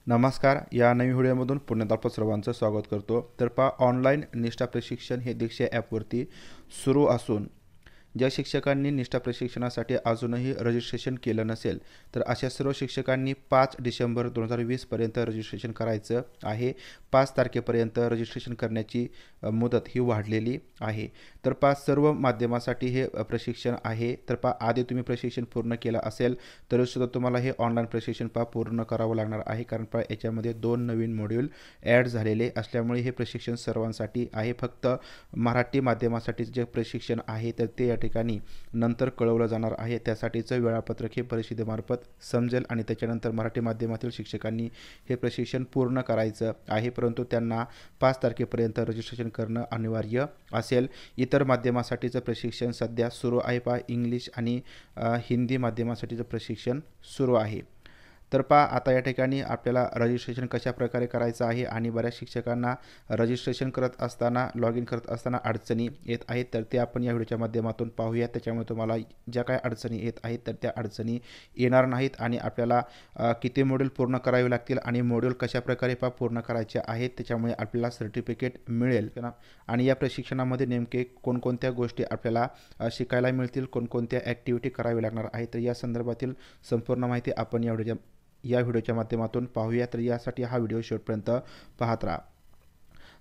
नमस्कार. या नवीन व्हिडिओमधून पुण्यात सर्वांचं स्वागत करतो. तर पहा, ऑनलाईन निष्ठा प्रशिक्षण हे दीक्षा ॲपवरती सुरू असून ज्या शिक्षकांनी निष्ठा प्रशिक्षणासाठी अजूनही रजिस्ट्रेशन केलं नसेल तर अशा सर्व शिक्षकांनी 5 डिसेंबर 2020 पर्यंत रजिस्ट्रेशन करायचं आहे. 5 तारखेपर्यंत रजिस्ट्रेशन करण्याची मुदत ही वाढलेली आहे. तर 5 सर्व माध्यमासाठी हे प्रशिक्षण आहे. तर पहा, आधी तुम्ही प्रशिक्षण पूर्ण केलं असेल तरीसुद्धा तुम्हाला हे ऑनलाईन प्रशिक्षण पूर्ण करावं लागणार आहे. कारण पहा, याच्यामध्ये 2 नवीन मॉड्यूल ॲड झालेले असल्यामुळे हे प्रशिक्षण सर्वांसाठी आहे. फक्त मराठी माध्यमासाठी जे प्रशिक्षण आहे तर ते या ठिकाणी नंतर कळवलं जाणार आहे. त्यासाठीचं वेळापत्रक हे परिषदेमार्फत समजेल आणि त्याच्यानंतर मराठी माध्यमातील शिक्षकांनी हे प्रशिक्षण पूर्ण करायचं आहे. परंतु त्यांना 5 तारखेपर्यंत रजिस्ट्रेशन करणं अनिवार्य असेल. इतर माध्यमासाठीचं प्रशिक्षण सध्या सुरू आहे. पहा, इंग्लिश आणि हिंदी माध्यमासाठीचं प्रशिक्षण सुरू आहे. तर पहा, आता या ठिकाणी आपल्याला रजिस्ट्रेशन कशा प्रकारे करायचं आहे आणि बऱ्याच शिक्षकांना रजिस्ट्रेशन करत असताना लॉग इन करत असताना अडचणी येत आहेत. तर ते आपण या व्हिडिओच्या माध्यमातून पाहूया. त्याच्यामुळे तुम्हाला ज्या काही अडचणी येत आहेत तर त्या अडचणी येणार नाहीत आणि आपल्याला किती मॉड्यूल पूर्ण करावे लागतील आणि मॉड्यूल कशा प्रकारे पूर्ण करायचे आहेत त्याच्यामुळे आपल्याला सर्टिफिकेट मिळेल आणि या प्रशिक्षणामध्ये नेमके कोणकोणत्या गोष्टी आपल्याला शिकायला मिळतील, कोणकोणत्या ॲक्टिव्हिटी करावी लागणार आहेत. तर या संदर्भातील संपूर्ण माहिती आपण या व्हिडिओच्या माध्यमातून पाहूया. तर यासाठी हा व्हिडिओ शेवटपर्यंत पाहत राहा.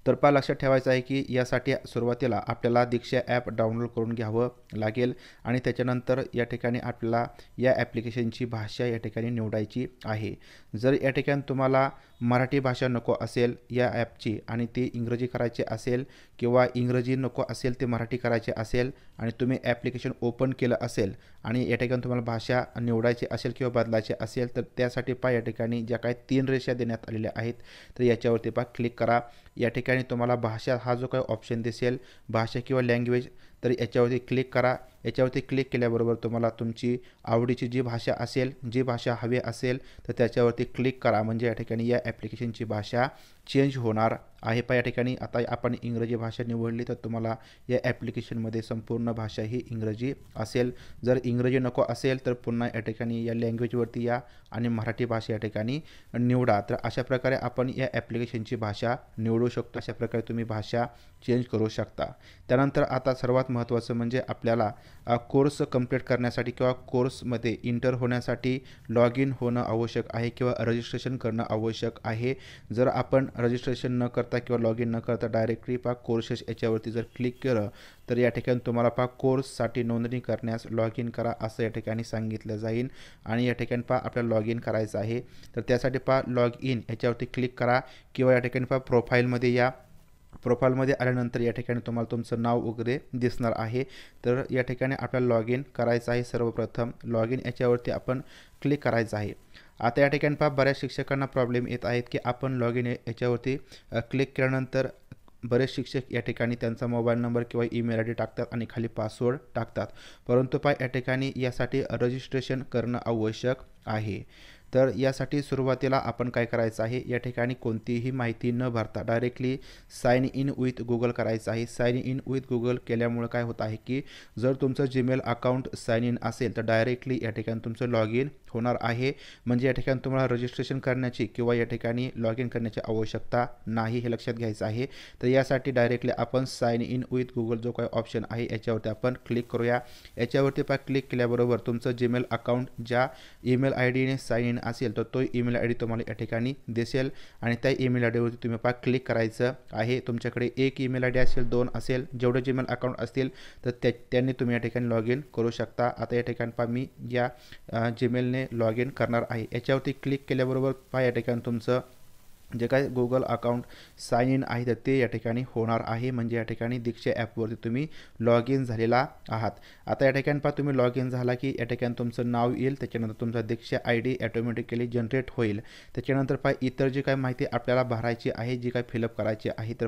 तर पहा, लक्षात ठेवायचं आहे की यासाठी सुरुवातीला आपल्याला दीक्षा ॲप डाउनलोड करून घ्यावं लागेल आणि त्याच्यानंतर या ठिकाणी आपल्याला या ॲप्लिकेशनची भाषा या ठिकाणी निवडायची आहे. जर या ठिकाणी तुम्हाला मराठी भाषा नको असेल या ॲपची आणि ती इंग्रजी करायची असेल किंवा इंग्रजी नको असेल ते मराठी करायचे असेल आणि तुम्ही ॲप्लिकेशन ओपन केलं असेल आणि या ठिकाणी तुम्हाला भाषा निवडायची असेल किंवा बदलायची असेल तर त्यासाठी पहा, या ठिकाणी ज्या काही 3 रेषा देण्यात आलेल्या आहेत तर याच्यावरती पहा क्लिक करा. या ठिकाणी तुम्हाला भाषा हा जो काही ऑप्शन दिसेल भाषा किंवा लँग्वेज तर याच्यावरती क्लिक करा. याच्यावरती क्लिक केल्याबरोबर तुम्हाला तुमची आवडीची जी भाषा असेल, जी भाषा हवी असेल तर त्याच्यावरती क्लिक करा. म्हणजे या ठिकाणी या ॲप्लिकेशनची भाषा चेंज होणार आहे. या ठिकाणी आता आपण इंग्रजी भाषा निवडली तर तुम्हाला या ॲप्लिकेशनमध्ये संपूर्ण भाषा ही इंग्रजी असेल. जर इंग्रजी नको असेल तर पुन्हा या ठिकाणी या लँग्वेजवरती या आणि मराठी भाषा या ठिकाणी निवडा. तर अशा प्रकारे आपण या ॲप्लिकेशनची भाषा निवडू शकतो. अशा प्रकारे तुम्ही भाषा चेंज करू शकता. त्यानंतर आता सर्वात महत्त्वाचं म्हणजे आपल्याला कोर्स कंप्लीट करण्यासाठी किंवा कोर्समध्ये इंटर होण्यासाठी लॉग इन होणं आवश्यक आहे किंवा रजिस्ट्रेशन करणं आवश्यक आहे. जर आपण रजिस्ट्रेशन न करता किंवा लॉग इन न करता डायरेक्टली कोर्सेस याच्यावरती जर क्लिक केलं तर या ठिकाणी तुम्हाला कोर्ससाठी नोंदणी करण्यास लॉग इन करा असं या ठिकाणी सांगितलं जाईल आणि या ठिकाणी आपल्याला लॉग इन करायचं आहे. तर त्यासाठी लॉग इन याच्यावरती क्लिक करा किंवा या ठिकाणी प्रोफाईलमध्ये या. प्रोफाईलमध्ये आल्यानंतर या ठिकाणी तुम्हाला तुमचं नाव वगैरे दिसणार आहे. तर या ठिकाणी आपल्याला लॉग इन करायचं आहे. सर्वप्रथम लॉग इन याच्यावरती आपण क्लिक करायचं आहे. आता या ठिकाणी बऱ्याच शिक्षकांना प्रॉब्लेम येत आहेत की आपण लॉग इन याच्यावरती क्लिक केल्यानंतर बरेच शिक्षक या ठिकाणी त्यांचा मोबाईल नंबर किंवा ईमेल आय डी टाकतात आणि खाली पासवर्ड टाकतात. परंतु या ठिकाणी यासाठी रजिस्ट्रेशन करणं आवश्यक आहे. तर यासाठी सुरुवातीला आपण काय करायचं आहे, या ठिकाणी कोणतीही माहिती न भरता directly sign in with Google करायचं आहे. साइन इन विथ गुगल केल्यामुळे काय होत आहे की जर तुमचं जीमेल अकाउंट साइन इन असेल तर डायरेक्टली या ठिकाणी तुमचं लॉग इन होणार आहे. म्हणजे या ठिकाणी तुम्हाला रजिस्ट्रेशन करण्याची किंवा या ठिकाणी लॉग इन करण्याची आवश्यकता नाही, हे लक्षात घ्यायचं आहे. तर यासाठी डायरेक्टली आपण साइन इन विथ गुगल जो काही ऑप्शन आहे याच्यावरती आपण क्लिक करूया. याच्यावरती क्लिक केल्याबरोबर तुमचं जीमेल अकाउंट ज्या ईमेल आय डीने साइन इन असेल तर तो ईमेल आय डी तुम्हाला या ठिकाणी दिसेल आणि त्या ईमेल आय डीवरती तुम्ही क्लिक करायचं आहे. तुमच्याकडे एक ईमेल आय डी असेल, 2 असेल, जेवढे जीमेल अकाउंट असतील तर त्यांनी तुम्ही या ठिकाणी लॉग इन करू शकता. आता या ठिकाणी मी या जीमेलने लॉग इन करणार आहे. याच्यावरती क्लिक केल्याबरोबर या ठिकाणी तुमचं जे काय गुगल अकाउंट साइन इन आहे तर ते या ठिकाणी होणार आहे. म्हणजे या ठिकाणी दीक्षा ॲपवरती तुम्ही लॉग इन झालेला आहात. आता या ठिकाणी तुम्ही लॉग इन झाला की या ठिकाणी तुमचं नाव येईल, त्याच्यानंतर तुमचा दीक्षा आय डी ॲटोमॅटिकली जनरेट होईल. त्याच्यानंतर इतर जी काही माहिती आपल्याला भरायची आहे, जी काही फिलअप करायची आहे तर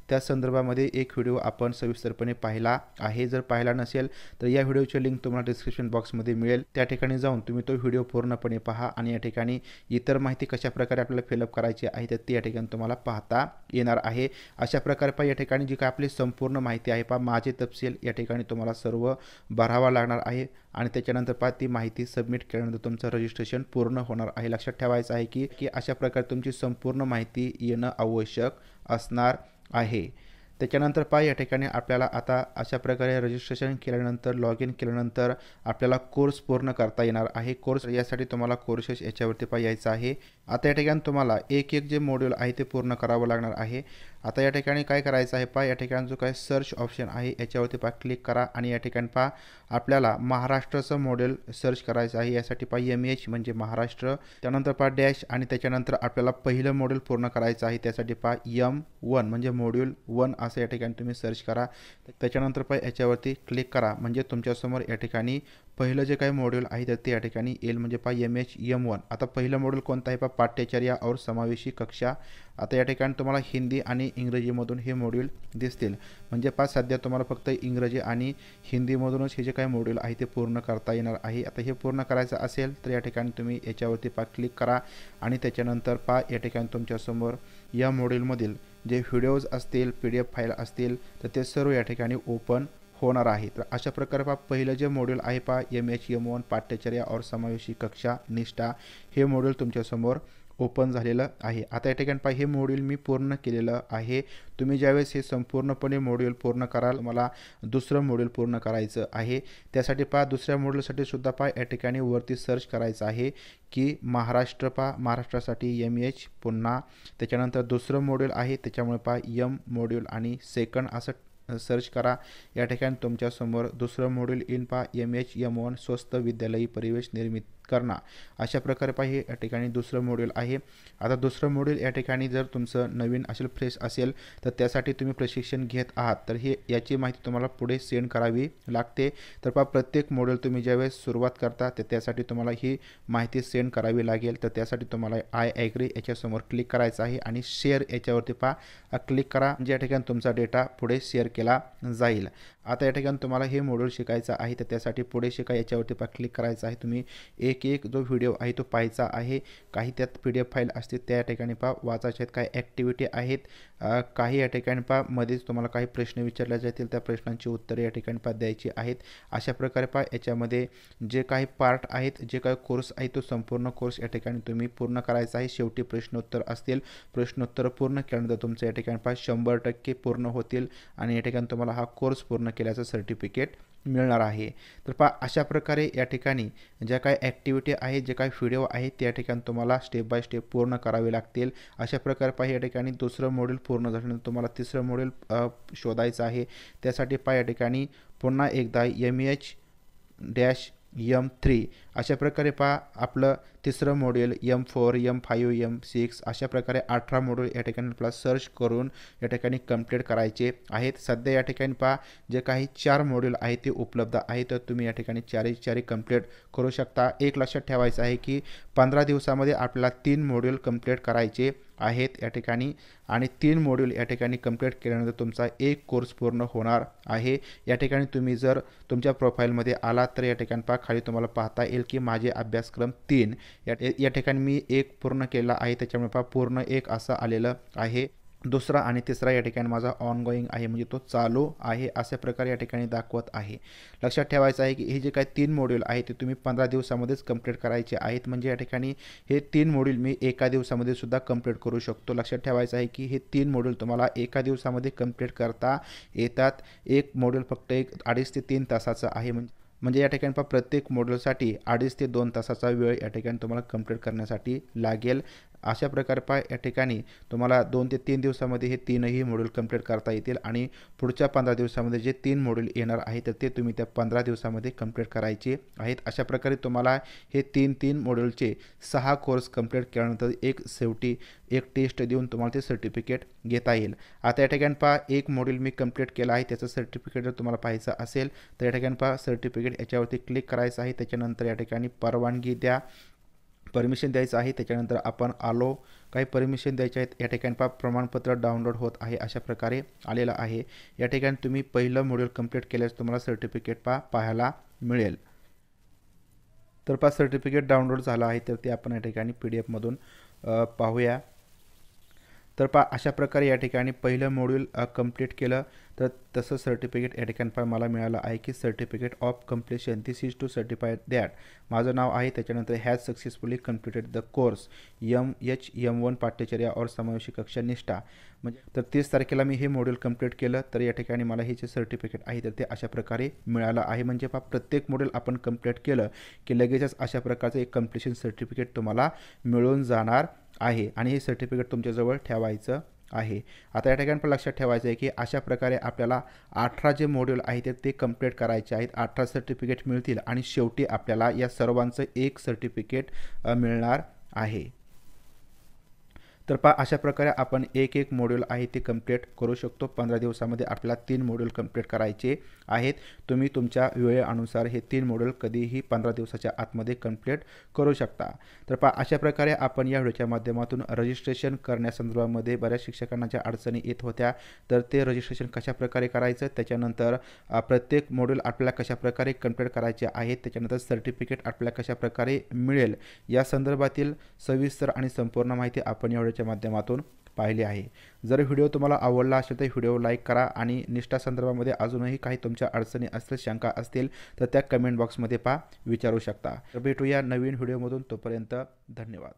त्या संदर्भामध्ये एक व्हिडिओ आपण सविस्तरपणे पाहिला आहे. जर पाहिला नसेल तर या व्हिडिओची लिंक तुम्हाला डिस्क्रिप्शन बॉक्समध्ये मिळेल. त्या ठिकाणी जाऊन तुम्ही तो व्हिडिओ पूर्णपणे पहा आणि या ठिकाणी इतर माहिती कशा प्रकारे आपल्याला फिलअप करायची आहे आहे तर ती या ठिकाणी तुम्हाला पाहता येणार आहे। अशा प्रकारे पहा या ठिकाणी जी काय आपली संपूर्ण माहिती आहे पहा माझे तपशील या ठिकाणी तुम्हाला सर्व भरावा लागणार आहे आणि त्याच्यानंतर पहा ती माहिती सबमिट केल्यानंतर तुमचं रजिस्ट्रेशन पूर्ण होणार आहे। लक्षात ठेवायचं आहे की अशा प्रकारे तुमची संपूर्ण माहिती येणं आवश्यक असणार आहे। त्याच्यानंतर पहा या ठिकाणी आपल्याला आता अशा प्रकारे रजिस्ट्रेशन केल्यानंतर लॉग इन केल्यानंतर आपल्याला कोर्स पूर्ण करता येणार आहे। कोर्स यासाठी तुम्हाला कोर्सेस याच्यावरती पहा यायचं आहे। आता या ठिकाणी तुम्हाला एक जे मॉड्यूल आहे ते पूर्ण करावं लागणार आहे। आता या ठिकाणी काय करायचं आहे पहा या ठिकाणी जो काय सर्च ऑप्शन आहे याच्यावरती पहा क्लिक करा आणि या ठिकाणी पहा आपल्याला महाराष्ट्राचं मॉडेल सर्च करायचं आहे। यासाठी पहा MH म्हणजे महाराष्ट्र, त्यानंतर पहा डॅश आणि त्याच्यानंतर आपल्याला पहिलं मॉड्यूल पूर्ण करायचं आहे। त्यासाठी पहा M1 म्हणजे मॉड्यूल 1 असं या ठिकाणी तुम्ही सर्च करा। त्याच्यानंतर पहा याच्यावरती क्लिक करा म्हणजे तुमच्यासमोर या ठिकाणी पहिलं जे काही मॉड्यूल आहे तर ते या ठिकाणी येईल म्हणजे पहा MH M1। आता पहिलं मॉड्यूल कोणतं आहे पहा पाठ्यचर्या और समावेशी कक्षा। आता या ठिकाणी तुम्हाला हिंदी आणि इंग्रजीमधून हे मॉड्यूल दिसतील म्हणजे पहा सध्या तुम्हाला फक्त इंग्रजी आणि हिंदीमधूनच हे जे काही मॉड्यूल आहे ते पूर्ण करता येणार आहे। आता हे पूर्ण करायचं असेल तर या ठिकाणी तुम्ही याच्यावरती पहा क्लिक करा आणि त्याच्यानंतर पहा या ठिकाणी तुमच्यासमोर या मॉड्यूलमधील जे व्हिडिओज असतील PDF फाईल असतील तर ते सर्व या ठिकाणी ओपन होणार आहे। तर अशा प्रकारे पहा पहिलं जे मॉड्यूल आहे पहा MH M1 पाठ्यचर्या और समावेशी कक्षा निष्ठा हे मॉड्यूल तुमच्यासमोर ओपन झालेलं आहे। आता या ठिकाणी पहा हे मॉड्यूल मी पूर्ण केलेलं आहे। तुम्ही ज्यावेळेस हे संपूर्णपणे मॉड्यूल पूर्ण कराल मला दुसरं मॉड्यूल पूर्ण करायचं आहे। त्यासाठी पहा दुसऱ्या मॉड्यूलसाठी सुद्धा पहा या ठिकाणी वरती सर्च करायचं आहे की महाराष्ट्र पहा महाराष्ट्रासाठी MH पुन्हा त्याच्यानंतर दुसरं मॉड्यूल आहे त्याच्यामुळे पहा M मॉड्यूल आणि सेकंड असं सर्च करा। या ठिकाणी तुमच्यासमोर दुसरं मॉड्यूल इन पहा MH M1 स्वस्थ विद्यालयी परिवेश निर्मित करना। अशा प्रकारे पहा हे या ठिकाणी दुसरं मॉड्यूल आहे। आता दुसरं मॉड्यूल या ठिकाणी जर तुमचं नवीन असेल फ्रेश असेल तर त्यासाठी तुम्ही प्रशिक्षण घेत आहात तर हे याची माहिती तुम्हाला पुढे सेंड करावी लागते। तर पहा प्रत्येक मॉड्यूल तुम्ही ज्यावेळेस सुरुवात करता तर त्यासाठी तुम्हाला ही माहिती सेंड करावी लागेल। तर त्यासाठी तुम्हाला आय ॲग्री याच्यासमोर क्लिक करायचं आहे आणि शेअर याच्यावरती पहा क्लिक करा म्हणजे या ठिकाणी तुमचा डेटा पुढे शेअर केला जाईल। आता या ठिकाणी तुम्हाला हे मॉड्यूल शिकायचं आहे तर त्यासाठी पुढे शिका याच्यावरती पहा क्लिक करायचं आहे। तुम्ही एक जो व्हिडिओ आहे तो पाहायचा आहे। काही त्यात PDF फाईल असते त्या ठिकाणी पहा वाचायचे आहेत, काही ॲक्टिव्हिटी आहेत, काही या ठिकाणी पहा मध्येच तुम्हाला काही प्रश्न विचारले जातील त्या प्रश्नांची उत्तरे या ठिकाणी पहा द्यायची आहेत। अशा प्रकारे पहा याच्यामध्ये जे काही पार्ट आहेत जे काही कोर्स आहे तो संपूर्ण कोर्स या ठिकाणी तुम्ही पूर्ण करायचा आहे। शेवटी प्रश्नोत्तर असतील, प्रश्नोत्तर पूर्ण केल्यानंतर तुमचं या ठिकाणी पहा 100% पूर्ण होतील आणि या ठिकाणी तुम्हाला हा कोर्स पूर्ण केल्याचं सर्टिफिकेट मिळणार आहे। तर पहा अशा प्रकारे या ठिकाणी ज्या काही ॲक्टिव्हिटी आहेत जे काही व्हिडिओ आहेत त्या ठिकाणी तुम्हाला स्टेप बाय स्टेप पूर्ण करावे लागतील। अशा प्रकारे पहा या ठिकाणी दुसरं मॉड्यूल पूर्ण झाल्यानंतर तुम्हाला तिसरं मॉड्यूल शोधायचं आहे। त्यासाठी पहा या ठिकाणी पुन्हा एकदा MH-M3 अशा प्रकारे पहा आपलं तिसरं मॉड्यूल M4 M5 M6 अशा प्रकारे 18 मॉड्यूल या ठिकाणी आपला सर्च करून या ठिकाणी कंप्लीट करायचे आहेत। सध्या या ठिकाणी पहा जे काही 4 मॉड्यूल आहेत ते उपलब्ध आहेत तर तुम्ही या ठिकाणी चारही कंप्लीट करू शकता। एक लक्षात ठेवायचं आहे की 15 दिवसामध्ये आपल्याला 3 मॉड्यूल कंप्लीट करायचे आहेत या ठिकाणी आणि 3 मॉड्यूल या ठिकाणी कंप्लीट केल्यानंतर तुमचा एक कोर्स पूर्ण होणार आहे। या ठिकाणी तुम्ही जर तुमच्या प्रोफाईलमध्ये आलात तर या ठिकाणी पहा खाली तुम्हाला पाहता येईल की माझे अभ्यासक्रम 3 या ठिकाणी मी 1 पूर्ण केला आहे त्याच्यामुळे पहा पूर्ण 1 असं आलेलं आहे। दुसरा आणि तिसरा या ठिकाणी माझा ऑनगोईंग आहे म्हणजे तो चालू आहे अशा प्रकारे या ठिकाणी दाखवत आहे। लक्षात ठेवायचं आहे की हे जे काही 3 मॉड्यूल आहे ते तुम्ही 15 दिवसामध्येच कंप्लीट करायचे आहेत म्हणजे या ठिकाणी हे 3 मॉड्यूल मी एका दिवसामध्ये सुद्धा कंप्लीट करू शकतो। लक्षात ठेवायचं आहे की हे 3 मॉड्यूल तुम्हाला एका दिवसामध्ये कंप्लीट करता येतात। एक मॉड्यूल फक्त 2.5 ते 3 तासाचं आहे म्हणजे या ठिकाणी पहा प्रत्येक मॉड्यूलसाठी 2.5 ते 2 तासाचा वेळ या ठिकाणी तुम्हाला कंप्लीट करण्यासाठी लागेल। अशा प्रकारे पहा या ठिकाणी तुम्हाला 2 ते 3 दिवसामध्ये हे 3ही मॉड्यूल कंप्लीट करता येतील आणि पुढच्या 15 दिवसामध्ये जे 3 मॉड्यूल येणार आहे तर ते तुम्ही त्या 15 दिवसामध्ये कंप्लीट करायचे आहेत। अशा प्रकारे तुम्हाला हे 3 मॉड्यूलचे 6 कोर्स कंप्लीट केल्यानंतर शेवटी एक टेस्ट देऊन तुम्हाला ते सर्टिफिकेट घेता येईल। आता या ठिकाणी पहा एक मॉड्यूल मी कंप्लीट केला आहे त्याचं सर्टिफिकेट जर तुम्हाला पाहायचं असेल तर या ठिकाणी पहा सर्टिफिकेट याच्यावरती क्लिक करायचं आहे। त्याच्यानंतर या ठिकाणी परवानगी द्या परमिशन द्यायचं आहे। त्याच्यानंतर आपण आलो काही परमिशन द्यायचे आहेत। या ठिकाणी पहा प्रमाणपत्र डाउनलोड होत आहे अशा प्रकारे आलेलं आहे। या ठिकाणी तुम्ही पहिलं मॉड्यूल कंप्लीट केल्यास तुम्हाला सर्टिफिकेट पाहायला मिळेल। तर पहा सर्टिफिकेट डाउनलोड झालं आहे तर ते आपण या ठिकाणी PDF मधून पाहूया। तर पहा अशा प्रकारे या ठिकाणी पहिलं मॉड्यूल कंप्लीट केलं तर तसं सर्टिफिकेट या ठिकाणी पहा मला मिळालं आहे की certificate of completion this is to certify that माझं नाव आहे, त्याच्यानंतर has successfully completed the course MHM1 पाठ्यचर्या और समावेशी कक्षा निष्ठा, म्हणजे तर 30 तारखेला मी हे मॉड्यूल कंप्लीट केलं तर या ठिकाणी मला हे जे सर्टिफिकेट आहे तर ते अशा प्रकारे मिळालं आहे. म्हणजे पहा प्रत्येक मॉड्यूल आपण कंप्लीट केलं की लगेचच अशा प्रकारचं एक कम्प्लिशन सर्टिफिकेट तुम्हाला मिळून जाणार आहे आणि हे सर्टिफिकेट तुमच्याजवळ ठेवायचं आहे. आता या ठिकाणी पण लक्षात ठेवायचं आहे की अशा प्रकारे आपल्याला 18 जे मॉड्यूल आहेत ते कंप्लीट करायचे आहेत. 18 सर्टिफिकेट मिळतील आणि शेवटी आपल्याला या सर्वांचं एक सर्टिफिकेट मिळणार आहे. तर पहा अशा प्रकारे आपण एक एक मॉड्यूल आहे ते कंप्लीट करू शकतो. 15 दिवसामध्ये आपल्याला 3 मॉड्यूल कंप्लीट करायचे आहेत. तुम्ही तुमच्या वेळेनुसार हे 3 मॉड्यूल कधीही 15 दिवसाच्या आतमध्ये कंप्लीट करू शकता. तर पहा अशा प्रकारे आपण या व्हिडिओच्या माध्यमातून रजिस्ट्रेशन करण्यासंदर्भामध्ये बऱ्याच शिक्षकांना ज्या अडचणी येत होत्या तर ते रजिस्ट्रेशन कशाप्रकारे करायचं, त्याच्यानंतर प्रत्येक मॉड्यूल आपल्याला कशाप्रकारे कंप्लीट करायचे आहेत, त्याच्यानंतर सर्टिफिकेट आपल्याला कशाप्रकारे मिळेल या संदर्भातील सविस्तर आणि संपूर्ण माहिती आपण या व्हिडिओच्या माध्यमातून पाहिली आहे. जर व्हिडिओ तुम्हाला आवडला असेल तर व्हिडिओ लाईक करा आणि निष्ठा संदर्भामध्ये अजूनही काही तुमच्या अडचणी असतील, शंका असतील तर त्या कमेंट बॉक्समध्ये विचारू शकता. तर भेटूया नवीन व्हिडिओमधून, तोपर्यंत धन्यवाद.